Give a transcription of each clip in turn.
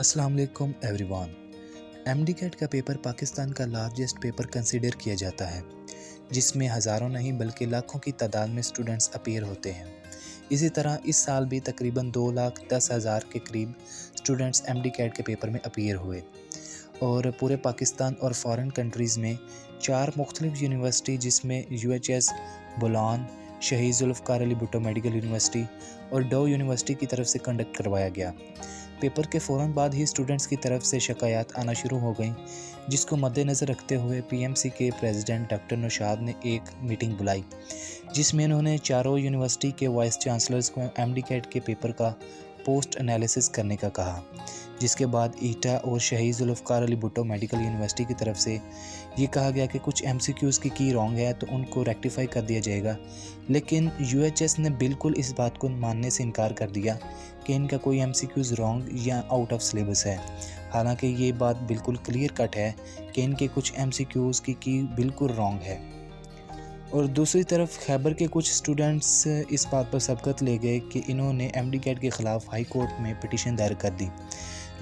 अस्सलाम वालेकुम everyone. MD cat का पेपर पाकिस्तान का लार्जेस्ट पेपर कंसीडर किया जाता है, जिसमें हज़ारों नहीं बल्कि लाखों की तादाद में स्टूडेंट्स अपीयर होते हैं। इसी तरह इस साल भी तकरीबन 2,10,000 के करीब स्टूडेंट्स एमडी कैट के पेपर में अपीयर हुए और पूरे पाकिस्तान और फॉरेन कंट्रीज़ में 4 मुख्तलिफ यूनिवर्सिटी जिसमें यूएचएस, बोलान, शहीद जुल्फ़िकार अली भुट्टो मेडिकल यूनिवर्सिटी और डो यूनिवर्सिटी की तरफ से कंडक्ट करवाया गया। पेपर के फ़ौरन बाद ही स्टूडेंट्स की तरफ से शिकायत आना शुरू हो गईं, जिसको मद्देनज़र रखते हुए पीएमसी के प्रेसिडेंट डॉक्टर नौशाद ने एक मीटिंग बुलाई, जिसमें उन्होंने चारों यूनिवर्सिटी के वाइस चांसलर्स को एमडी कैट के पेपर का पोस्ट एनालिसिस करने का कहा। जिसके बाद ईटा और शहीद जुल्फ़िकार अली भुट्टो मेडिकल यूनिवर्सिटी की तरफ से ये कहा गया कि कुछ एमसीक्यूज़ की रॉन्ग है तो उनको रेक्टिफाई कर दिया जाएगा, लेकिन यूएचएस ने बिल्कुल इस बात को मानने से इनकार कर दिया कि इनका कोई एमसीक्यूज़ रॉन्ग या आउट ऑफ सिलेबस है। हालांकि ये बात बिल्कुल क्लियर कट है कि इनके कुछ एमसीक्यूज़ की बिल्कुल रॉन्ग है। और दूसरी तरफ खैबर के कुछ स्टूडेंट्स इस बात पर सबकत ले गए कि इन्होंने एमडी कैट के ख़िलाफ़ हाई कोर्ट में पिटीशन दायर कर दी,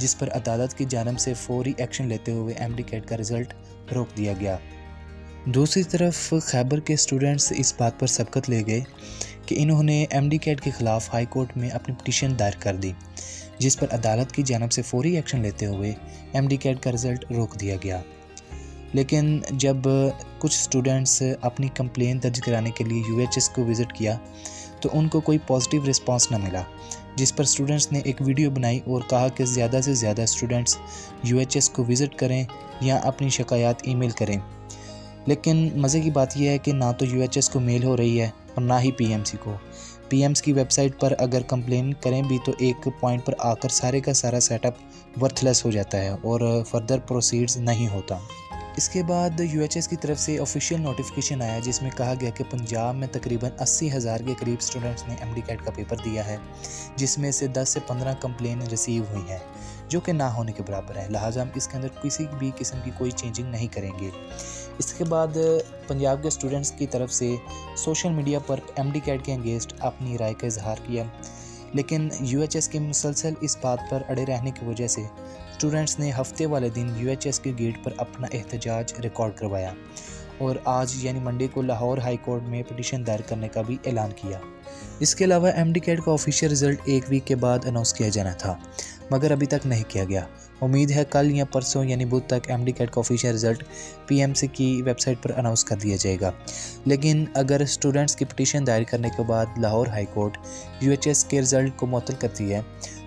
जिस पर अदालत की जानिब से फौरी एक्शन लेते हुए एमडी कैट का रिज़ल्ट रोक दिया गया। दूसरी तरफ खैबर के स्टूडेंट्स इस बात पर सबकत ले गए कि इन्होंने एमडी कैट के ख़िलाफ़ हाई कोर्ट में अपनी पिटीशन दायर कर दी, जिस पर अदालत की जानिब से फौरी एक्शन लेते हुए एमडी कैट का रिज़ल्ट रोक दिया गया। लेकिन जब कुछ स्टूडेंट्स अपनी कंप्लेंट दर्ज कराने के लिए यूएचएस को विज़िट किया तो उनको कोई पॉजिटिव रिस्पांस ना मिला, जिस पर स्टूडेंट्स ने एक वीडियो बनाई और कहा कि ज़्यादा से ज़्यादा स्टूडेंट्स यूएचएस को विज़िट करें या अपनी शिकायत ईमेल करें। लेकिन मज़े की बात यह है कि ना तो यूएचएस को मेल हो रही है और ना ही पीएमसी को। पीएमसी की वेबसाइट पर अगर कंप्लेन करें भी तो एक पॉइंट पर आकर सारे का सारा सेटअप वर्थलेस हो जाता है और फर्दर प्रोसीड्स नहीं होता। इसके बाद यूएचएस की तरफ से ऑफिशियल नोटिफिकेशन आया, जिसमें कहा गया कि पंजाब में तकरीबन 80,000 के करीब स्टूडेंट्स ने एमडी कैट का पेपर दिया है, जिसमें से 10 से 15 कंप्लेन रिसीव हुई हैं, जो कि ना होने के बराबर है। लिहाजा हम इसके अंदर किसी भी किस्म की कोई चेंजिंग नहीं करेंगे। इसके बाद पंजाब के स्टूडेंट्स की तरफ से सोशल मीडिया पर एमडी कैट के अगेंस्ट अपनी राय का इजहार किया, लेकिन यूएचएस के मुसलसल इस बात पर अड़े रहने की वजह से स्टूडेंट्स ने हफ्ते वाले दिन यूएचएस के गेट पर अपना एहतजाज रिकॉर्ड करवाया और आज यानी मंडे को लाहौर हाई कोर्ट में पिटीशन दायर करने का भी ऐलान किया। इसके अलावा एमडी कैट का ऑफिशियल रिज़ल्ट एक वीक के बाद अनाउंस किया जाना था, मगर अभी तक नहीं किया गया। उम्मीद है कल या परसों यानी बुध तक एमडी कैट का ऑफिशियल रिज़ल्ट पीएमसी की वेबसाइट पर अनाउंस कर दिया जाएगा। लेकिन अगर स्टूडेंट्स की पिटीशन दायर करने के बाद लाहौर हाई कोर्ट यूएचएस के रिज़ल्ट को मुअत्तल करती है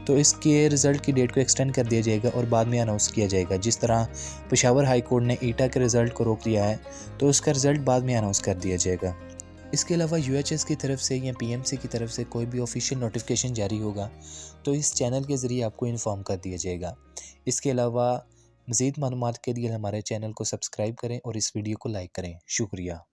तो इसके रिज़ल्ट की डेट को एक्सटेंड कर दिया जाएगा और बाद में अनाउंस किया जाएगा। जिस तरह पेशावर हाई कोर्ट ने ईटा के रिज़ल्ट को रोक दिया है तो उसका रिज़ल्ट बाद में अनाउंस कर दिया जाएगा। इसके अलावा यूएचएस की तरफ से या पीएमसी की तरफ से कोई भी ऑफिशियल नोटिफिकेशन जारी होगा तो इस चैनल के ज़रिए आपको इन्फॉर्म कर दिया जाएगा। इसके अलावा मज़ीद मालूमात के लिए हमारे चैनल को सब्सक्राइब करें और इस वीडियो को लाइक करें। शुक्रिया।